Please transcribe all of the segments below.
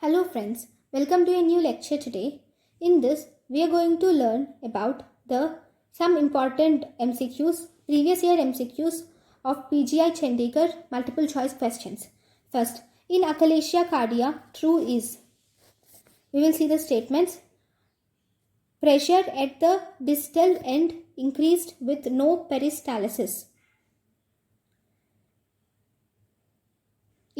Hello friends, welcome to a new lecture today. In this, we are going to learn about some important MCQs, previous year MCQs of PGI Chandigarh multiple choice questions. First, in achalasia cardia, true is. We will see the statements. Pressure at the distal end increased with no peristalsis.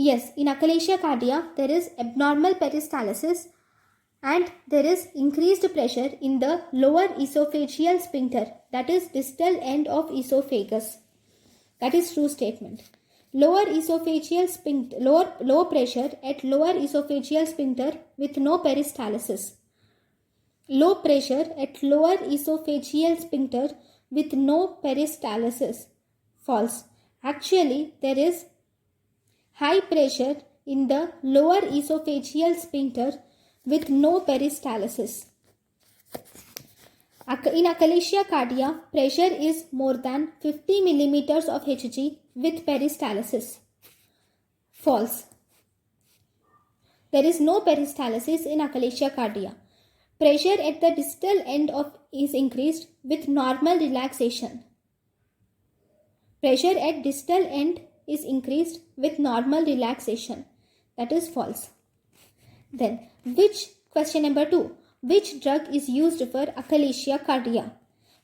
Yes, in achalasia cardia, there is abnormal peristalsis and there is increased pressure in the lower esophageal sphincter, that is distal end of esophagus. That is true statement. Lower esophageal sphincter, low pressure at lower esophageal sphincter with no peristalsis. Low pressure at lower esophageal sphincter with no peristalsis. False. Actually, there is high pressure in the lower esophageal sphincter with no peristalsis. In achalasia cardia, pressure is more than 50 millimeters of Hg with peristalsis. False. There is no peristalsis in achalasia cardia. Pressure at the distal end is increased with normal relaxation. Pressure at distal end is increased with normal relaxation. That is false. Then, question number 2. Which drug is used for achalasia cardia?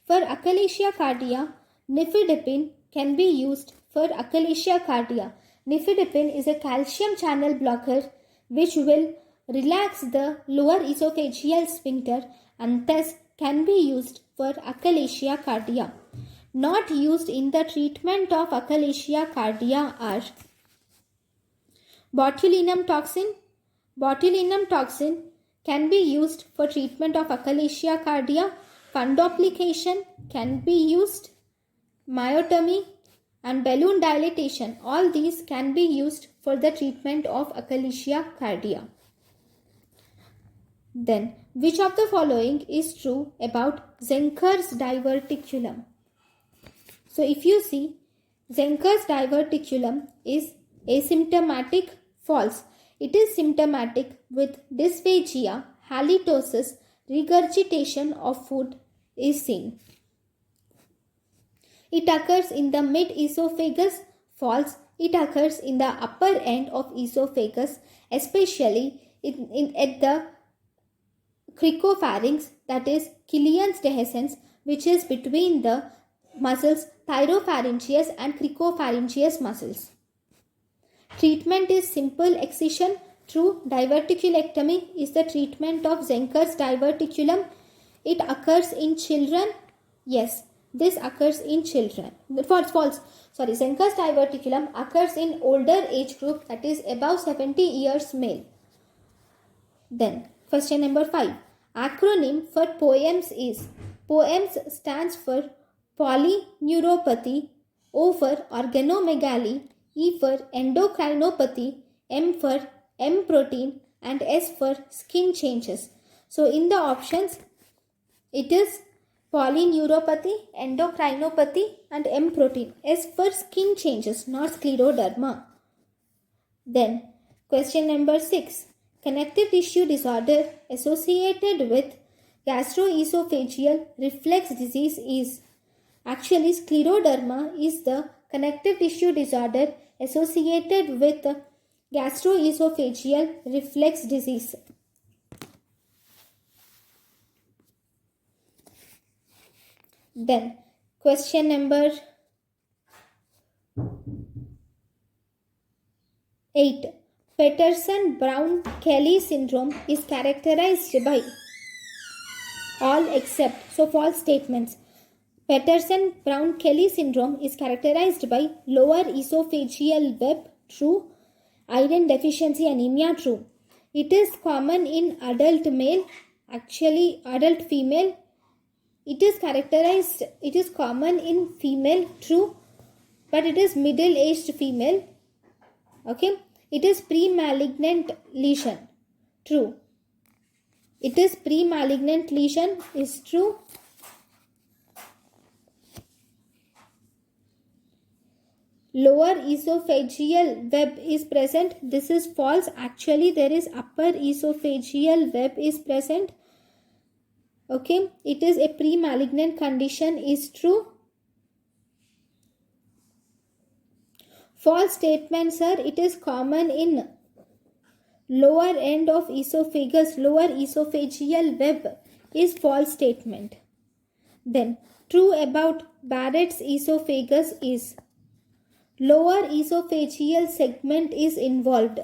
For achalasia cardia, nifedipine can be used for achalasia cardia. Nifedipine is a calcium channel blocker which will relax the lower esophageal sphincter and thus can be used for achalasia cardia. Not used in the treatment of achalasia cardia are botulinum toxin. Botulinum toxin can be used for treatment of achalasia cardia. Fundoplication can be used. Myotomy and balloon dilatation, all these can be used for the treatment of achalasia cardia. Then, which of the following is true about Zenker's diverticulum? So, if you see, Zenker's diverticulum is asymptomatic. False. It is symptomatic with dysphagia, halitosis, regurgitation of food is seen. It occurs in the mid-esophagus. False. It occurs in the upper end of esophagus, especially at the cricopharynx, that is Killian's dehiscence, which is between the muscles thyropharyngeus and cricopharyngeus muscles. Treatment is simple excision. True. Diverticulectomy is the treatment of Zenker's diverticulum. It occurs in children. Yes, this occurs in children. False. Zenker's diverticulum occurs in older age group, that is above 70 years male. Then, question number 5. Acronym for POEMS is, POEMS stands for polyneuropathy, O for organomegaly, E for endocrinopathy, M for M protein and S for skin changes. So in the options, it is polyneuropathy, endocrinopathy and M protein. S for skin changes, not scleroderma. Then question number 6. Connective tissue disorder associated with gastroesophageal reflux disease is, actually scleroderma is the connective tissue disorder associated with gastroesophageal reflux disease. Then question number 8. Patterson-Brown-Kelly syndrome is characterized by all except, so false statements. Patterson-Brown-Kelly syndrome is characterized by lower esophageal web. True. Iron deficiency anemia. True. It is common in adult male, actually adult female. It is common in female. True. But it is middle-aged female. Okay. It is pre-malignant lesion. True. It is pre-malignant lesion is true. lower esophageal web is present. This is false. Actually, there is upper esophageal web is present. Okay, it is a pre-malignant condition is true. False statement, sir. It is common in lower end of esophagus, lower esophageal web is false statement. Then true about Barrett's esophagus is lower esophageal segment is involved.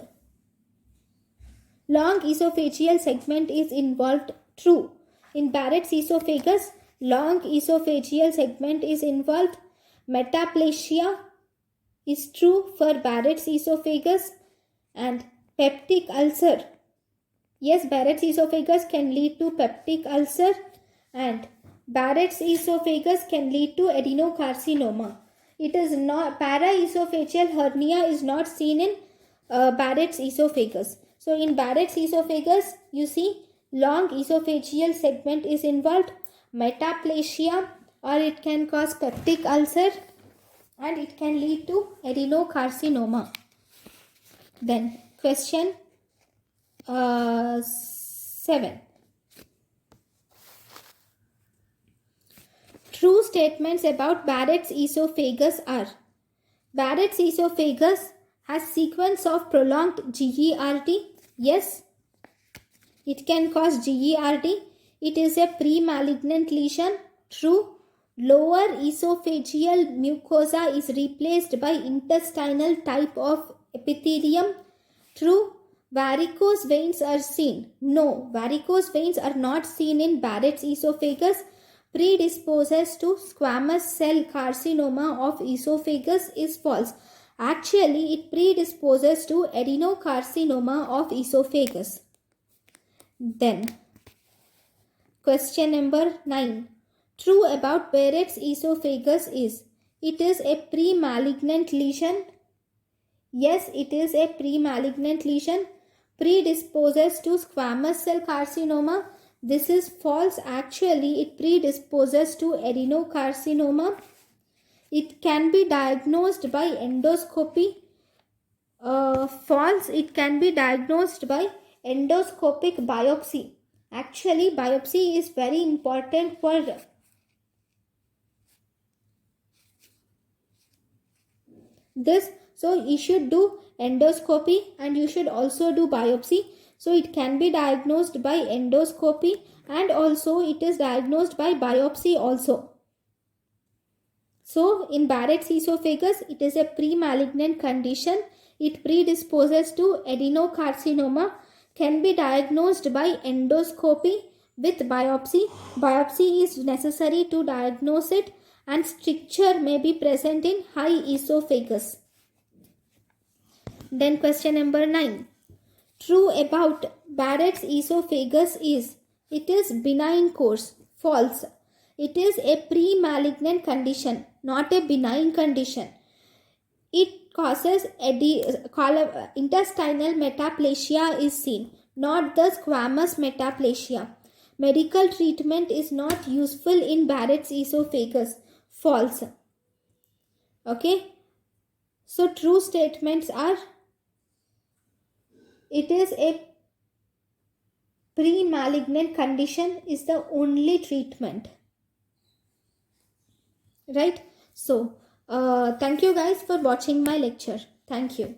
Long esophageal segment is involved. True. In Barrett's esophagus, long esophageal segment is involved. Metaplasia is true for Barrett's esophagus. And peptic ulcer. Yes, Barrett's esophagus can lead to peptic ulcer, and Barrett's esophagus can lead to adenocarcinoma. It is not, paraesophageal hernia is not seen in Barrett's esophagus. So in Barrett's esophagus, you see long esophageal segment is involved, metaplasia, or it can cause peptic ulcer, and it can lead to adenocarcinoma. Then question 7. True statements about Barrett's esophagus are: Barrett's esophagus has sequence of prolonged GERD. Yes, it can cause GERD. It is a pre-malignant lesion. True. Lower esophageal mucosa is replaced by intestinal type of epithelium. True. Varicose veins are seen. No, varicose veins are not seen in Barrett's esophagus. Predisposes to squamous cell carcinoma of esophagus is false. Actually, it predisposes to adenocarcinoma of esophagus. Then, question number 9. True about Barrett's esophagus is: it is a pre-malignant lesion. Yes, it is a pre-malignant lesion. Predisposes to squamous cell carcinoma. This is false. Actually, it predisposes to adenocarcinoma. It can be diagnosed by endoscopy. False. It can be diagnosed by endoscopic biopsy. Actually, biopsy is very important for this. So you should do endoscopy and you should also do biopsy. So it can be diagnosed by endoscopy and also it is diagnosed by biopsy also. So in Barrett's esophagus, it is a pre-malignant condition. It predisposes to adenocarcinoma, can be diagnosed by endoscopy with biopsy. Biopsy is necessary to diagnose it, and stricture may be present in high esophagus. Then question number 9. True about Barrett's esophagus is: it is benign course. False. It is a pre-malignant condition, not a benign condition. It causes intestinal metaplasia is seen, not the squamous metaplasia. Medical treatment is not useful in Barrett's esophagus. False. Okay. So true statements are: it is a pre-malignant condition is the only treatment. Right? So, thank you guys for watching my lecture. Thank you.